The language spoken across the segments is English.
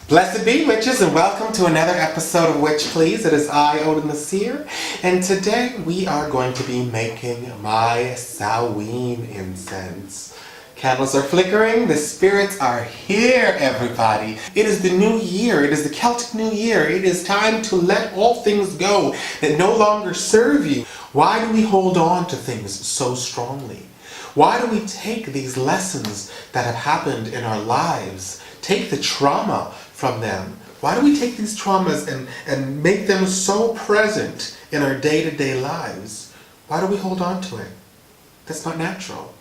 Blessed be witches, and welcome to another episode of Witch Please. It is I, Odin the Seer, and today we are going to be making my Samhain incense. Candles are flickering, the spirits are here, everybody. It is the new year, it is the Celtic New Year. It is time to let all things go that no longer serve you. Why do we hold on to things so strongly? Why do we take these lessons that have happened in our lives, take the trauma from them? Why do we take these traumas and make them so present in our day-to-day lives? Why do we hold on to it? That's not natural.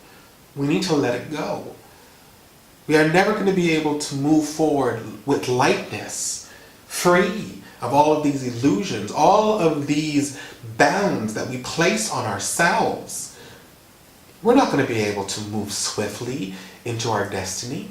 We need to let it go. We are never going to be able to move forward with lightness, free of all of these illusions, all of these bounds that we place on ourselves. We're not going to be able to move swiftly into our destiny,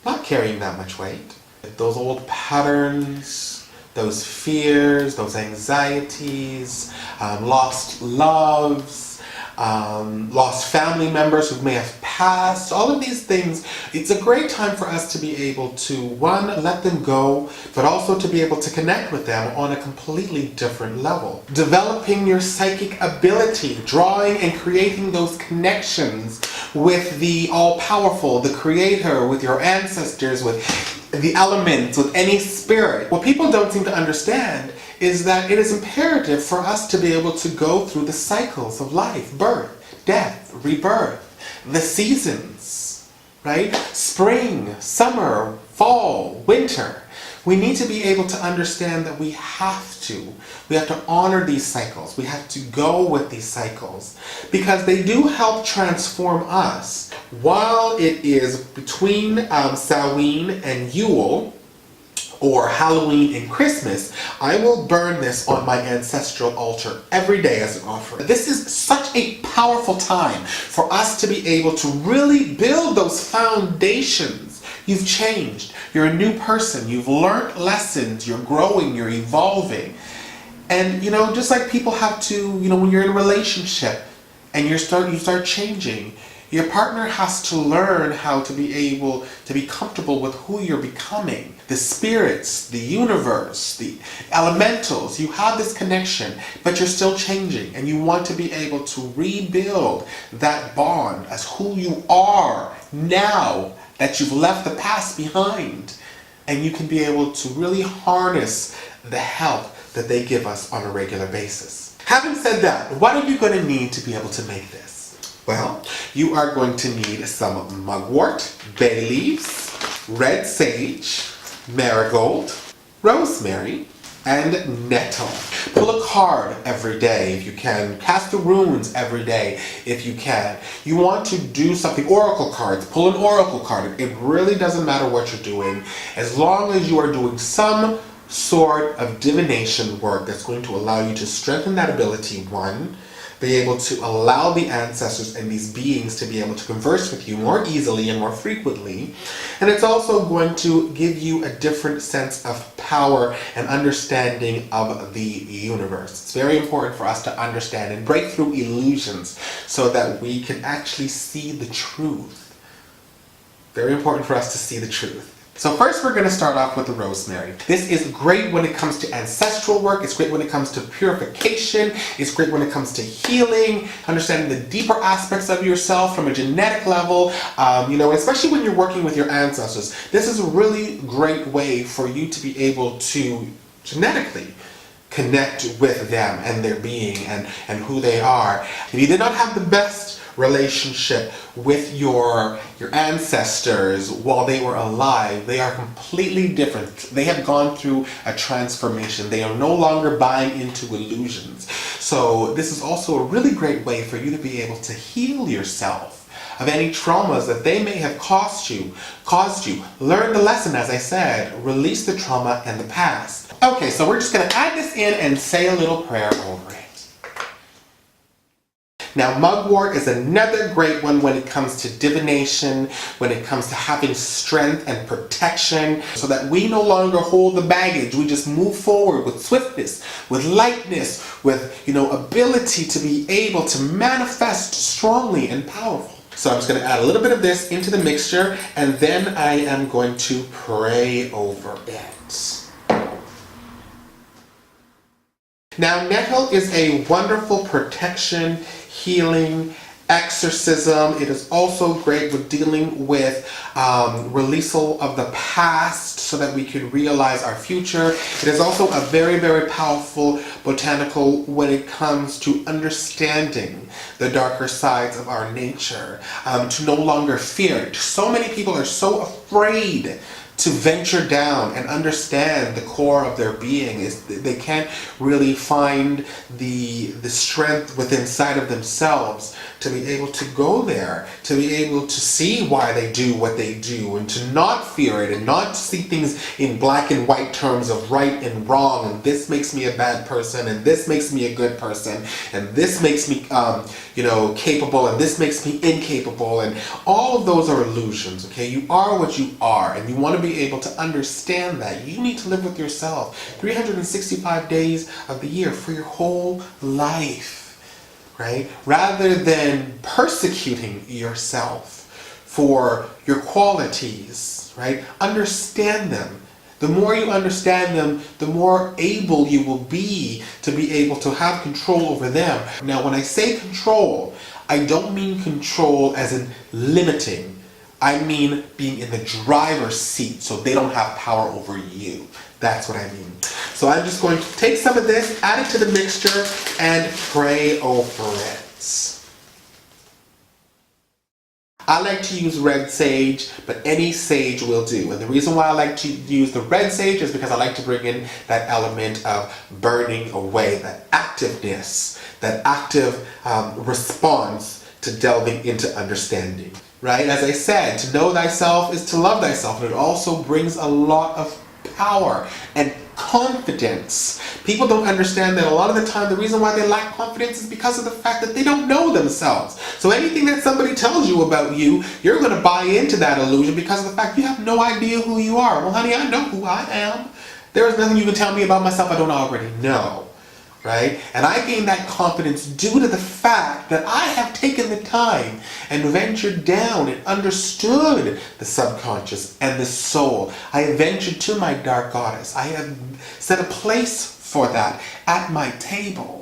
not carrying that much weight. Those old patterns, those fears, those anxieties, lost loves, lost family members who may have passed, all of these things, it's a great time for us to be able to, one, let them go, but also to be able to connect with them on a completely different level. Developing your psychic ability, drawing and creating those connections with the all-powerful, the creator, with your ancestors, with the elements, with any spirit. What people don't seem to understand is that it is imperative for us to be able to go through the cycles of life, birth, death, rebirth, the seasons, right? Spring, summer, fall, winter. We need to be able to understand that we have to honor these cycles. We have to go with these cycles because they do help transform us. While it is between Samhain and Yule, or Halloween and Christmas, I will burn this on my ancestral altar every day as an offering. This is such a powerful time for us to be able to really build those foundations. You've changed. You're a new person. You've learned lessons. You're growing. You're evolving. And, just like people have to, when you're in a relationship and you start changing, your partner has to learn how to be able to be comfortable with who you're becoming. The spirits, the universe, the elementals, you have this connection, but you're still changing and you want to be able to rebuild that bond as who you are now that you've left the past behind. And you can be able to really harness the help that they give us on a regular basis. Having said that, what are you going to need to be able to make this? Well, you are going to need some mugwort, bay leaves, red sage, marigold, rosemary, and nettle. Pull a card every day if you can. Cast the runes every day if you can. You want to do something, oracle cards, pull an oracle card. It really doesn't matter what you're doing, as long as you are doing some sort of divination work that's going to allow you to strengthen that ability, one, be able to allow the ancestors and these beings to be able to converse with you more easily and more frequently. And it's also going to give you a different sense of power and understanding of the universe. It's very important for us to understand and break through illusions so that we can actually see the truth. Very important for us to see the truth. So first we're going to start off with the rosemary. This is great when it comes to ancestral work. It's great when it comes to purification. It's great when it comes to healing, understanding the deeper aspects of yourself from a genetic level, especially when you're working with your ancestors. This is a really great way for you to be able to genetically connect with them and their being and who they are. If you did not have the best relationship with your ancestors while they were alive, they are completely different. They have gone through a transformation. They are no longer buying into illusions. So this is also a really great way for you to be able to heal yourself of any traumas that they may have caused you. Learn the lesson, as I said, release the trauma and the past. Okay, so we're just going to add this in and say a little prayer over it. Now, mugwort is another great one when it comes to divination, when it comes to having strength and protection, so that we no longer hold the baggage. We just move forward with swiftness, with lightness, with, ability to be able to manifest strongly and powerful. So I'm just going to add a little bit of this into the mixture, and then I am going to pray over it. Now, nettle is a wonderful protection, healing, exorcism. It is also great with dealing with releasal of the past so that we can realize our future. It is also a very, very powerful botanical when it comes to understanding the darker sides of our nature, to no longer fear it. So many people are so afraid to venture down and understand the core of their being. Is they can't really find the strength within inside of themselves to be able to go there, to be able to see why they do what they do, and to not fear it, and not see things in black and white terms of right and wrong, and this makes me a bad person, and this makes me a good person, and this makes me capable, and this makes me incapable, and all of those are illusions. Okay, you are what you are, and you want to be able to understand that. You need to live with yourself 365 days of the year for your whole life. Right? Rather than persecuting yourself for your qualities, right? Understand them. The more you understand them, the more able you will be to have control over them. Now, when I say control, I don't mean control as in limiting. I mean being in the driver's seat so they don't have power over you. That's what I mean. So I'm just going to take some of this, add it to the mixture, and pray over it. I like to use red sage, but any sage will do. And the reason why I like to use the red sage is because I like to bring in that element of burning away, that activeness, that active response to delving into understanding. Right? As I said, to know thyself is to love thyself. And it also brings a lot of power and confidence. People don't understand that a lot of the time the reason why they lack confidence is because of the fact that they don't know themselves. So anything that somebody tells you about you, you're going to buy into that illusion because of the fact you have no idea who you are. Well, honey, I know who I am. There is nothing you can tell me about myself I don't already know. Right? And I gain that confidence due to the fact that I have taken the time and ventured down and understood the subconscious and the soul. I have ventured to my dark goddess. I have set a place for that at my table.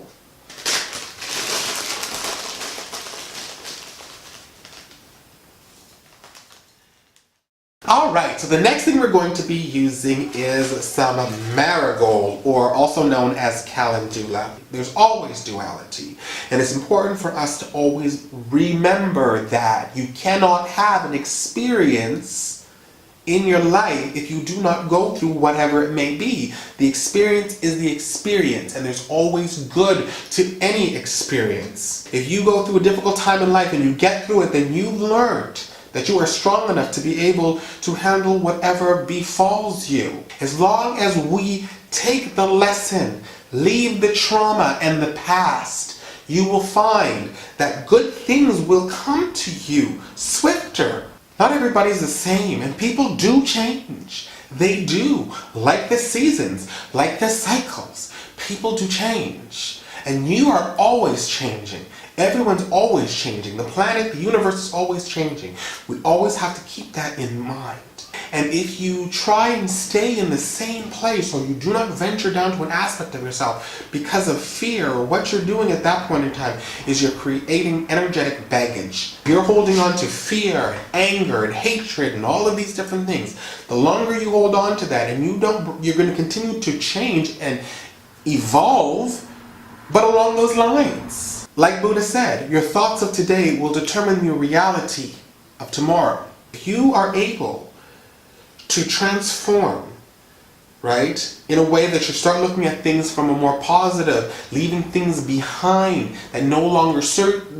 Alright, so the next thing we're going to be using is some marigold, or also known as calendula. There's always duality, and it's important for us to always remember that you cannot have an experience in your life if you do not go through whatever it may be. The experience is the experience, and there's always good to any experience. If you go through a difficult time in life and you get through it, then you've learned that you are strong enough to be able to handle whatever befalls you. As long as we take the lesson, leave the trauma and the past, you will find that good things will come to you swifter. Not everybody's the same, and people do change. They do. Like the seasons, like the cycles. People do change. And you are always changing. Everyone's always changing. The planet, the universe is always changing. We always have to keep that in mind. And if you try and stay in the same place, or you do not venture down to an aspect of yourself because of fear, or what you're doing at that point in time is you're creating energetic baggage. You're holding on to fear and anger and hatred and all of these different things. The longer you hold on to that, and you're going to continue to change and evolve, but along those lines. Like Buddha said, your thoughts of today will determine your reality of tomorrow. If you are able to transform, right, in a way that you start looking at things from a more positive, leaving things behind that no longer serve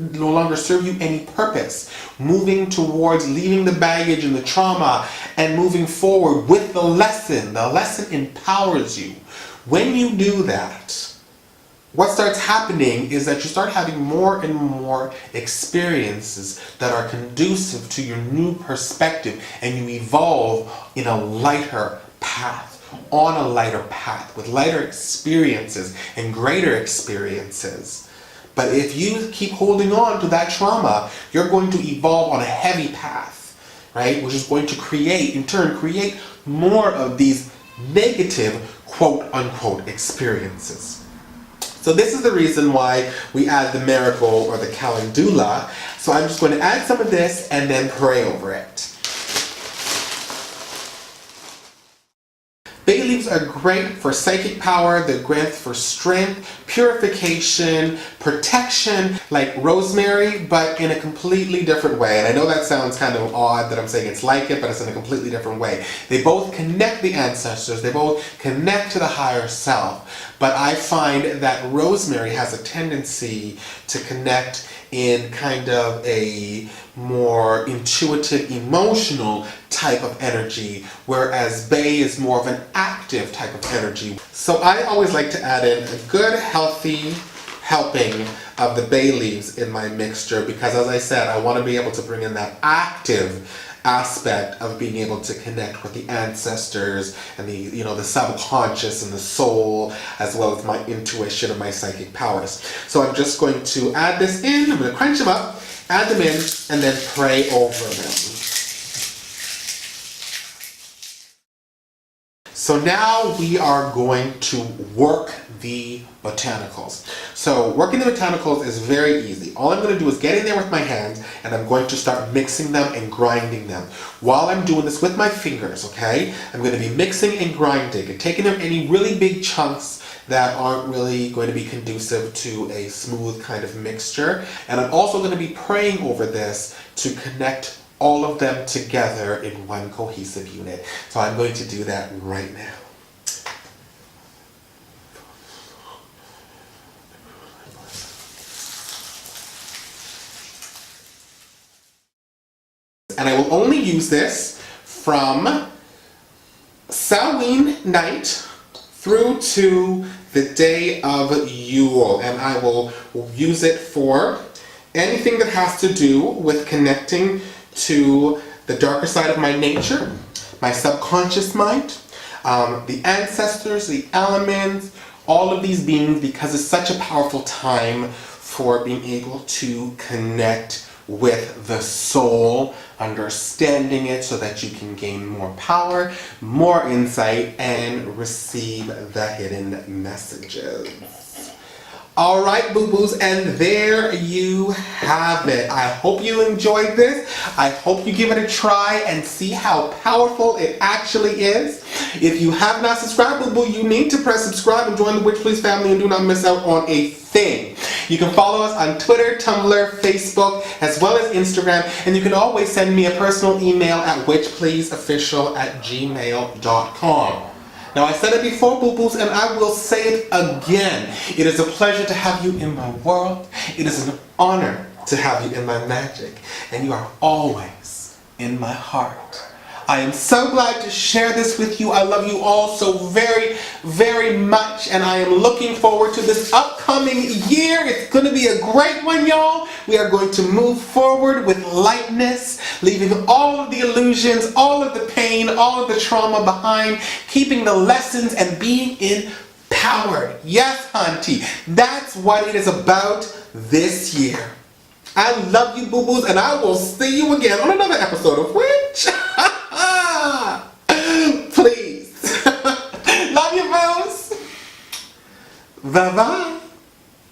you any purpose, moving towards leaving the baggage and the trauma and moving forward with the lesson empowers you. When you do that, what starts happening is that you start having more and more experiences that are conducive to your new perspective, and you evolve in a lighter path, on a lighter path, with lighter experiences and greater experiences. But if you keep holding on to that trauma, you're going to evolve on a heavy path, right? Which is going to create, in turn, create more of these negative, quote unquote, experiences. So this is the reason why we add the Marigold or the Calendula. So I'm just going to add some of this and then pray over it. Bay leaves are great for psychic power, they're great for strength, purification, protection, like rosemary, but in a completely different way. And I know that sounds kind of odd that I'm saying it's like it, but it's in a completely different way. They both connect the ancestors, they both connect to the higher self. But I find that rosemary has a tendency to connect in kind of a more intuitive, emotional type of energy, whereas bay is more of an active type of energy. So I always like to add in a good, healthy helping of the bay leaves in my mixture because, as I said, I want to be able to bring in that active aspect of being able to connect with the ancestors and the subconscious and the soul, as well as my intuition and my psychic powers. So I'm just going to add this in, I'm going to crunch them up, add them in, and then pray over them. So now we are going to work the botanicals. So working the botanicals is very easy. All I'm going to do is get in there with my hands and I'm going to start mixing them and grinding them. While I'm doing this with my fingers, okay, I'm going to be mixing and grinding and taking out any really big chunks that aren't really going to be conducive to a smooth kind of mixture. And I'm also going to be praying over this to connect all of them together in one cohesive unit. So I'm going to do that right now. And I will only use this from Samhain night through to the day of Yule. And I will use it for anything that has to do with connecting to the darker side of my nature, my subconscious mind, the ancestors, the elements, all of these beings, because it's such a powerful time for being able to connect with the soul, understanding it so that you can gain more power, more insight, and receive the hidden messages. All right, boo-boos, and there you have it. I hope you enjoyed this. I hope you give it a try and see how powerful it actually is. If you have not subscribed, boo-boo, you need to press subscribe and join the Witch Please family and do not miss out on a thing. You can follow us on Twitter, Tumblr, Facebook, as well as Instagram, and you can always send me a personal email at witchpleaseofficial@gmail.com. Now, I said it before, boo-boos, and I will say it again. It is a pleasure to have you in my world. It is an honor to have you in my magic. And you are always in my heart. I am so glad to share this with you. I love you all so very, very much. And I am looking forward to this upcoming year. It's going to be a great one, y'all. We are going to move forward with lightness, leaving all of the illusions, all of the pain, all of the trauma behind, keeping the lessons and being empowered. Yes, auntie. That's what it is about this year. I love you, boo-boos, and I will see you again on another episode of Witch. Please. Love you, boos. Bye-bye.